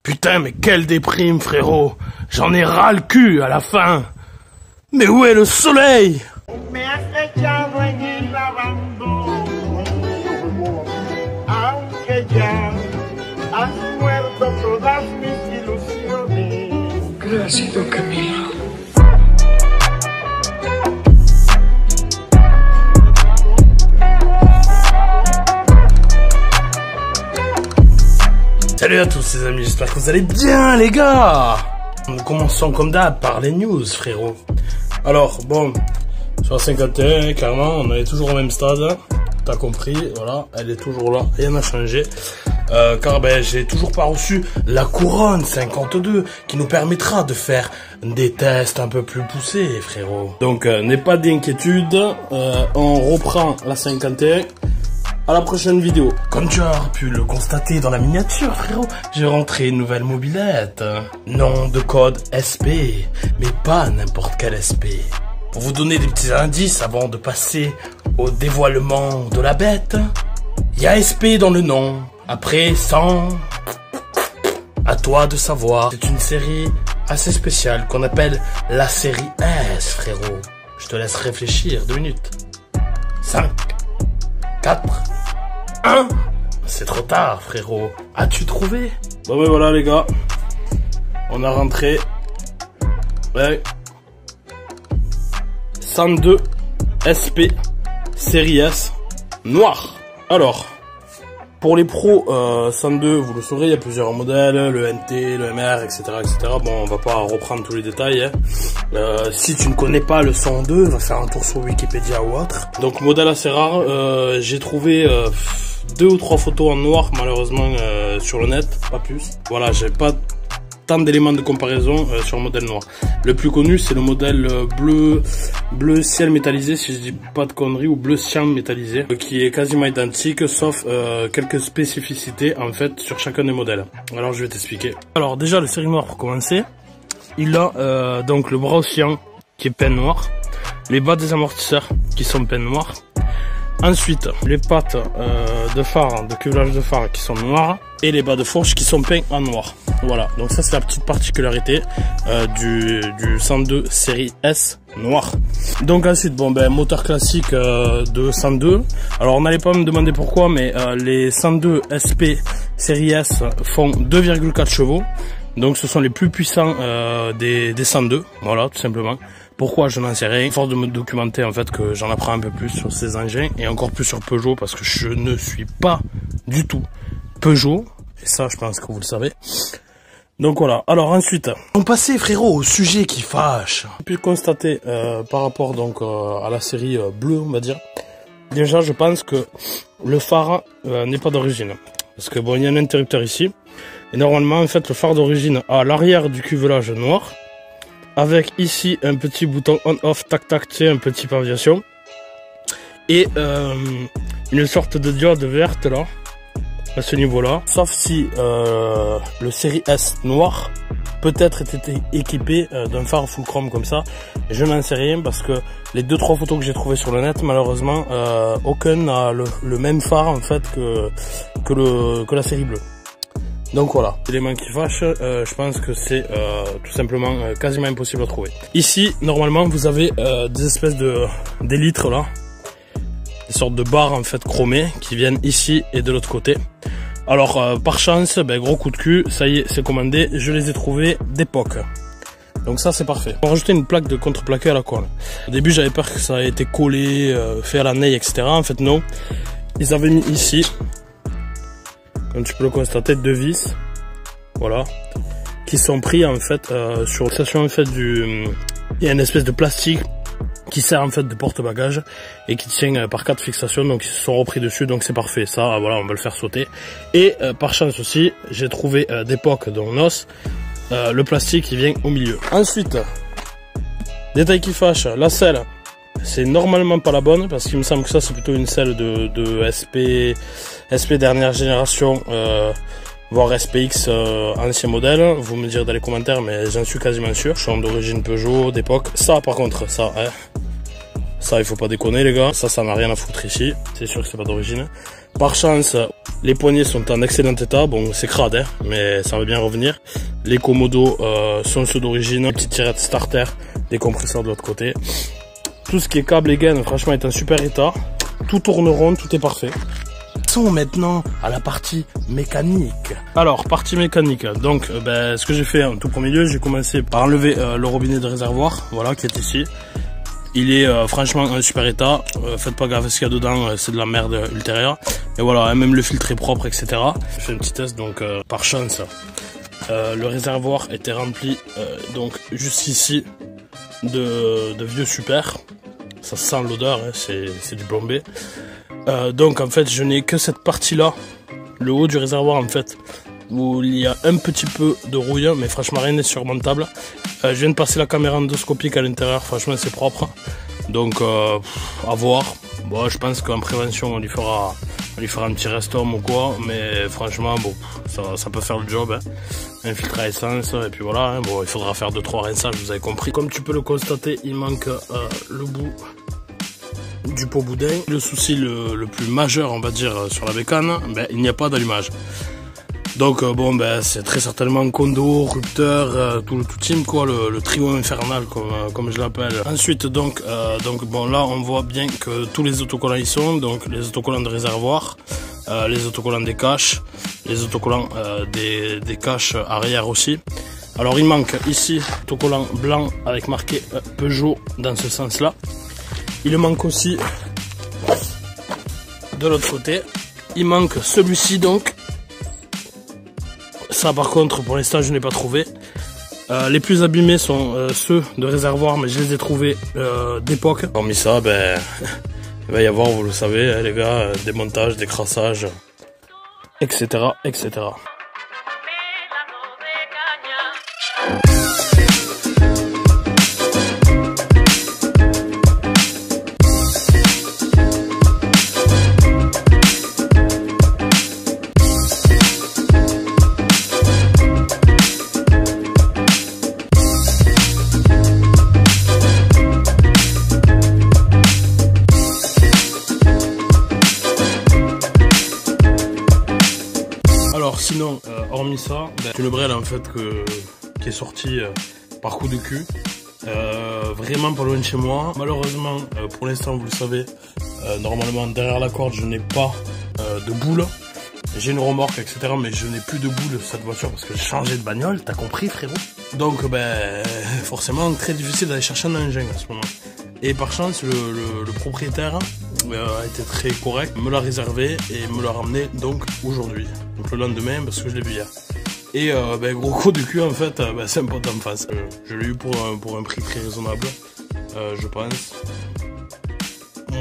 Putain, mais quelle déprime, frérot. J'en ai ras le cul à la fin. Mais où est le soleil? Gracias, Camilo. Salut à tous les amis, j'espère que vous allez bien les gars. Nous commençons comme d'hab par les news, frérot. Alors, bon, sur la 51, clairement, on est toujours au même stade. T'as compris, voilà, elle est toujours là, rien n'a changé. Car ben, j'ai toujours pas reçu la couronne 52 qui nous permettra de faire des tests un peu plus poussés, frérot. Donc, n'aie pas d'inquiétude, on reprend la 51. À la prochaine vidéo. Comme tu as pu le constater dans la miniature, frérot, j'ai rentré une nouvelle mobilette. Nom de code SP, mais pas n'importe quel SP. Pour vous donner des petits indices avant de passer au dévoilement de la bête, il y a SP dans le nom. Après, 100... À toi de savoir. C'est une série assez spéciale qu'on appelle la série S, frérot. Je te laisse réfléchir 2 minutes. 5, 4... 1. C'est trop tard, frérot. As-tu trouvé? Bon ben voilà les gars. On a rentré. Ouais. 102 SP série S noir. Alors, pour les pros 102, vous le saurez, il y a plusieurs modèles, le NT, le MR, etc., etc. Bon, on va pas reprendre tous les détails. Hein. Si tu ne connais pas le 102, va faire un tour sur Wikipédia ou autre. Donc, modèle assez rare. J'ai trouvé 2 ou 3 photos en noir, malheureusement, sur le net, pas plus. Voilà, j'ai pas tant d'éléments de comparaison sur le modèle noir. Le plus connu, c'est le modèle bleu ciel métallisé, si je dis pas de conneries, ou bleu cyan métallisé, qui est quasiment identique, sauf quelques spécificités, en fait, sur chacun des modèles. Alors, je vais t'expliquer. Alors, déjà, le série noir, pour commencer, il a donc le bras cyan, qui est peint noir, les bas des amortisseurs, qui sont peints noirs. Ensuite, les pattes de phare, de cuvelage de phare qui sont noires et les bas de fourche qui sont peints en noir. Voilà, donc ça c'est la petite particularité du 102 série S noir. Donc ensuite, bon ben moteur classique de 102. Alors on n'allait pas me demander pourquoi, mais les 102 SP série S font 2,4 chevaux. Donc ce sont les plus puissants des 102, voilà tout simplement. Pourquoi, je n'en sais rien. Force de me documenter en fait que j'en apprends un peu plus sur ces engins et encore plus sur Peugeot parce que je ne suis pas du tout Peugeot. Et ça, je pense que vous le savez. Donc voilà. Alors ensuite, on passait frérot au sujet qui fâche. J'ai pu constater par rapport donc à la série bleue, on va dire. Déjà, je pense que le phare n'est pas d'origine parce que bon, il y a un interrupteur ici et normalement en fait le phare d'origine à l'arrière du cuvelage noir. Avec ici un petit bouton on-off, tac-tac, tu sais, un petit pavillation. Et une sorte de diode verte là, à ce niveau-là. Sauf si le série S noir peut-être était équipé d'un phare full chrome comme ça. Et je n'en sais rien parce que les 2-3 photos que j'ai trouvées sur le net, malheureusement, aucun n'a le même phare en fait que la série bleue. Donc voilà, l'élément qui fâche, je pense que c'est tout simplement quasiment impossible à trouver. Ici, normalement, vous avez des espèces d'élytres là, des sortes de barres en fait chromées qui viennent ici et de l'autre côté. Alors par chance, ben, gros coup de cul, ça y est, c'est commandé, je les ai trouvés d'époque. Donc ça c'est parfait. On va rajouter une plaque de contreplaqué à la colle. Au début j'avais peur que ça ait été collé, fait à la neige, etc. En fait non, ils avaient mis ici. Comme tu peux le constater, 2 vis, voilà, qui sont pris en fait sur la station en fait il y a une espèce de plastique qui sert en fait de porte-bagages et qui tient par 4 fixations, donc ils se sont repris dessus, donc c'est parfait. Ça, voilà, on va le faire sauter. Et par chance aussi, j'ai trouvé d'époque dans NOS le plastique qui vient au milieu. Ensuite, détail qui fâche, la selle. C'est normalement pas la bonne parce qu'il me semble que ça c'est plutôt une selle de SP dernière génération, voire SPX ancien modèle. Vous me direz dans les commentaires, mais j'en suis quasiment sûr. Je suis d'origine Peugeot d'époque. Ça par contre, ça Ça, il faut pas déconner, les gars. Ça n'a rien à foutre ici. C'est sûr que c'est pas d'origine. Par chance, les poignées sont en excellent état. Bon, c'est crade, hein, mais ça va bien revenir. Les commodos sont ceux d'origine. Petite tirette starter, des compresseurs de l'autre côté. Tout ce qui est câble et gaine, franchement, est en super état. Tout tourne rond, tout est parfait. Passons maintenant à la partie mécanique. Alors, partie mécanique. Donc, ce que j'ai fait en tout premier lieu, j'ai commencé par enlever le robinet de réservoir, voilà, qui est ici. Il est franchement en super état. Faites pas gaffe à ce qu'il y a dedans, c'est de la merde ultérieure. Et voilà, même le filtre est propre, etc. Je fais un petit test, donc par chance, le réservoir était rempli, donc juste ici, de vieux super. Ça sent l'odeur, hein, c'est du plombé. Donc en fait, je n'ai que cette partie-là, le haut du réservoir en fait, où il y a un petit peu de rouille, mais franchement rien n'est surmontable. Je viens de passer la caméra endoscopique à l'intérieur, franchement c'est propre. Donc à voir. Bon, je pense qu'en prévention on lui fera un petit restom ou quoi, mais franchement bon, ça peut faire le job. Hein. Un filtre à essence et puis voilà. Hein. Bon, il faudra faire 2-3 rinçages, vous avez compris. Comme tu peux le constater, il manque le bout du pot boudin. Le souci le plus majeur, on va dire, sur la bécane, il n'y a pas d'allumage. Donc bon, c'est très certainement condo, rupteur, tout le tout team quoi, le trio infernal comme je l'appelle. Ensuite donc bon, là on voit bien que tous les autocollants y sont, donc les autocollants de réservoir, les autocollants des caches, les autocollants des caches arrière aussi. Alors il manque ici autocollant blanc avec marqué Peugeot dans ce sens là. Il manque aussi de l'autre côté, il manque celui-ci donc. Ça par contre pour l'instant je n'ai pas trouvé. Les plus abîmés sont ceux de réservoir, mais je les ai trouvés d'époque. Hormis ça, il va y avoir, vous le savez, hein, les gars, démontage, décrassage, etc. etc. Alors sinon, hormis ça, c'est une brêle en fait qui est sortie par coup de cul, vraiment pas loin de chez moi. Malheureusement, pour l'instant vous le savez, normalement derrière la corde je n'ai pas de boule. J'ai une remorque etc, mais je n'ai plus de boule de cette voiture parce que j'ai changé de bagnole, t'as compris frérot. Donc forcément très difficile d'aller chercher un engin à ce moment. Et par chance le propriétaire a été très correct, me l'a réservé et me l'a ramené donc aujourd'hui. Donc le lendemain parce que je l'ai vu hier. Et gros coup de cul en fait, c'est un pote en face. Je l'ai eu pour un prix très raisonnable, je pense.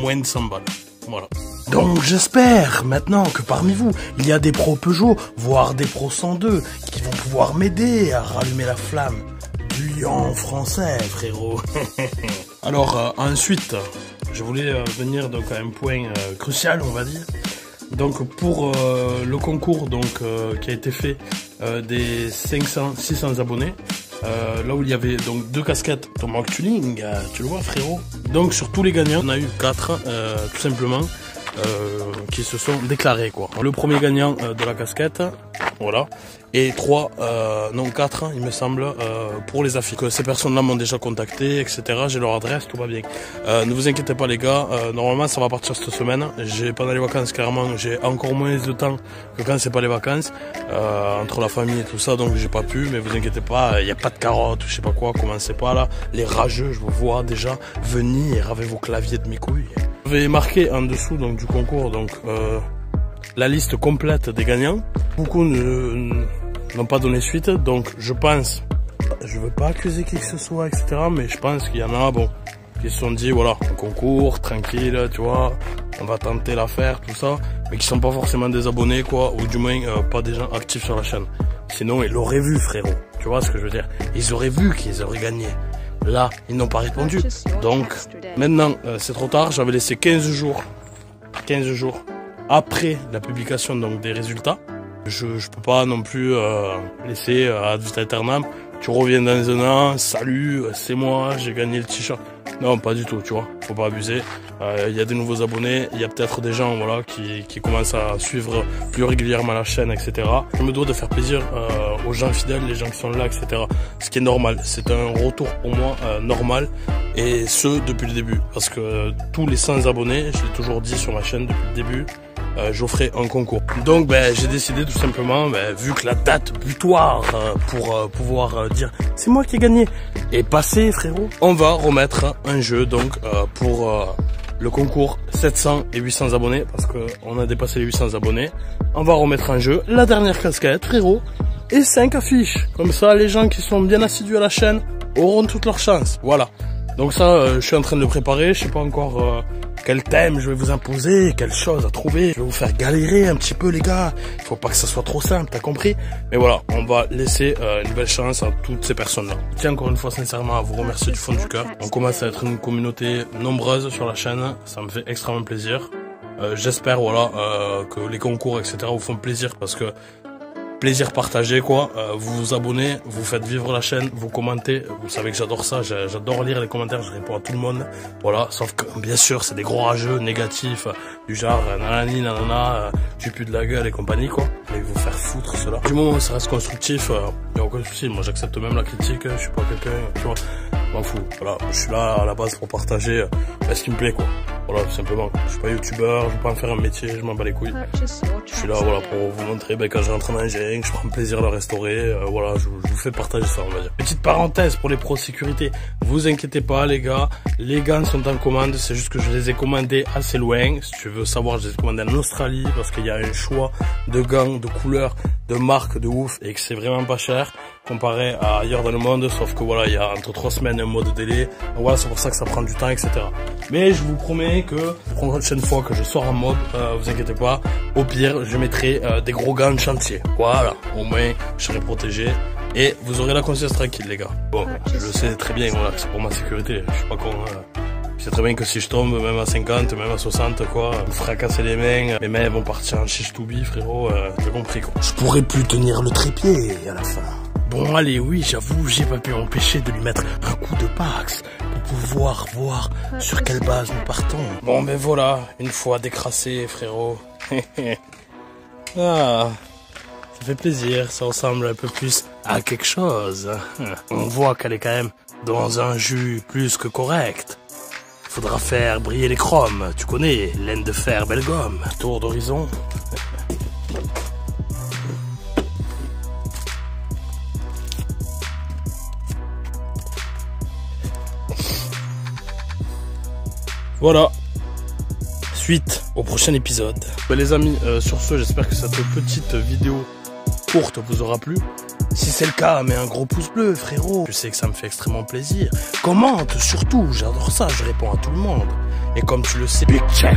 Moins de 100 balles, voilà. Donc j'espère maintenant que parmi vous, il y a des pros Peugeot, voire des pros 102, qui vont pouvoir m'aider à rallumer la flamme du lion français, frérot. Alors ensuite, je voulais venir donc à un point crucial, on va dire. Donc pour le concours qui a été fait des 500-600 abonnés, là où il y avait donc 2 casquettes Tomahawk Tuning, tu le vois frérot. Donc sur tous les gagnants, on a eu 4 tout simplement qui se sont déclarés quoi. Le premier gagnant de la casquette, voilà, et 4 il me semble pour les affiches. Ces personnes-là m'ont déjà contacté, etc. J'ai leur adresse, tout va bien. Ne vous inquiétez pas les gars, normalement ça va partir cette semaine. Pendant les vacances clairement, j'ai encore moins de temps que quand c'est pas les vacances, entre la famille et tout ça, donc j'ai pas pu. Mais vous inquiétez pas, il n'y a pas de carottes, je sais pas quoi, commencez pas là. Les rageux, je vous vois déjà venir avec vos claviers de mes couilles. Je vais marquer en dessous donc du concours la liste complète des gagnants. Beaucoup n'ont pas donné suite, donc je pense, je veux pas accuser qui que ce soit, etc. Mais je pense qu'il y en a, bon, qui se sont dit, voilà, un concours, tranquille, tu vois, on va tenter l'affaire, tout ça, mais qui sont pas forcément des abonnés, quoi, ou du moins pas des gens actifs sur la chaîne. Sinon, ils l'auraient vu, frérot, tu vois ce que je veux dire. Ils auraient vu qu'ils auraient gagné. Là, ils n'ont pas répondu. Donc, maintenant, c'est trop tard, j'avais laissé 15 jours après la publication donc des résultats. Je peux pas non plus laisser ad vitam aeternam. Tu reviens dans un an, salut, c'est moi, j'ai gagné le t-shirt. Non, pas du tout, tu vois. Faut pas abuser. Il y a des nouveaux abonnés. Il y a peut-être des gens, voilà, qui commencent à suivre plus régulièrement la chaîne, etc. Je me dois de faire plaisir aux gens fidèles, les gens qui sont là, etc. Ce qui est normal. C'est un retour pour moi normal. Et ce, depuis le début. Parce que tous les 100 abonnés, je l'ai toujours dit sur ma chaîne depuis le début, j'offrais un concours. Donc j'ai décidé tout simplement, vu que la date butoir pour pouvoir dire c'est moi qui ai gagné est passée, frérot, on va remettre un jeu donc pour le concours 700 et 800 abonnés, parce que on a dépassé les 800 abonnés. On va remettre un jeu, la dernière casquette, frérot, et 5 affiches. Comme ça, les gens qui sont bien assidus à la chaîne auront toutes leurs chances. Voilà. Donc ça, je suis en train de le préparer. Je sais pas encore quel thème je vais vous imposer, quelle chose à trouver. Je vais vous faire galérer un petit peu, les gars. Il faut pas que ça soit trop simple, t'as compris? Mais voilà, on va laisser une belle chance à toutes ces personnes-là. Je tiens encore une fois sincèrement à vous remercier du fond du cœur. On commence à être une communauté nombreuse sur la chaîne. Ça me fait extrêmement plaisir. J'espère, voilà, que les concours, etc. vous font plaisir, parce que plaisir partagé, quoi. Vous vous abonnez, vous faites vivre la chaîne, vous commentez. Vous savez que j'adore ça, j'adore lire les commentaires, je réponds à tout le monde. Voilà, sauf que bien sûr c'est des gros rageux négatifs du genre nanani nanana, tu pues de la gueule et compagnie, quoi. Mais vous faire foutre cela. Du moment où ça reste constructif, y a aucun souci. Moi j'accepte même la critique, je suis pas quelqu'un, tu vois. M'en fous. Voilà, je suis là à la base pour partager ce qui me plaît, quoi. Voilà, tout simplement. Je suis pas youtubeur, je vais pas en faire un métier, je m'en bats les couilles. Je suis là, voilà, pour vous montrer quand je rentre dans un que je prends plaisir à le restaurer. Voilà, je vous fais partager ça, on va dire. Petite parenthèse pour les pros sécurité. Vous inquiétez pas, les gars. Les gants sont en commande. C'est juste que je les ai commandés assez loin. Si tu veux savoir, je les ai commandés en Australie parce qu'il y a un choix de gants, de couleurs, de marques de ouf et que c'est vraiment pas cher comparé à ailleurs dans le monde, sauf que voilà, il y a entre 3 semaines un mois de délai. Donc voilà, c'est pour ça que ça prend du temps, etc. Mais je vous promets que la prochaine fois que je sors en mob, vous inquiétez pas, au pire, je mettrai des gros gants de chantier. Voilà, au moins, je serai protégé. Et vous aurez la conscience tranquille, les gars. Bon, je le sais très bien, voilà, c'est pour ma sécurité. Je suis pas con, je sais très bien que si je tombe, même à 50, même à 60, quoi, me fracasser les mains, mes mains vont partir en chiche-toubi, frérot, t'as compris, quoi. Je pourrais plus tenir le trépied à la fin. Bon, allez, oui, j'avoue, j'ai pas pu m'empêcher de lui mettre un coup de pax pour pouvoir voir sur quelle base nous partons. Bon, ben voilà, une fois décrassé, frérot. Ah, ça fait plaisir, ça ressemble un peu plus à quelque chose. On voit qu'elle est quand même dans un jus plus que correct. Faudra faire briller les chromes, tu connais, laine de fer, belle gomme, tour d'horizon. Voilà, suite au prochain épisode. Ben les amis, sur ce, j'espère que cette petite vidéo courte vous aura plu. Si c'est le cas, mets un gros pouce bleu, frérot. Je sais que ça me fait extrêmement plaisir. Commente, surtout, j'adore ça, je réponds à tout le monde. Et comme tu le sais, big check.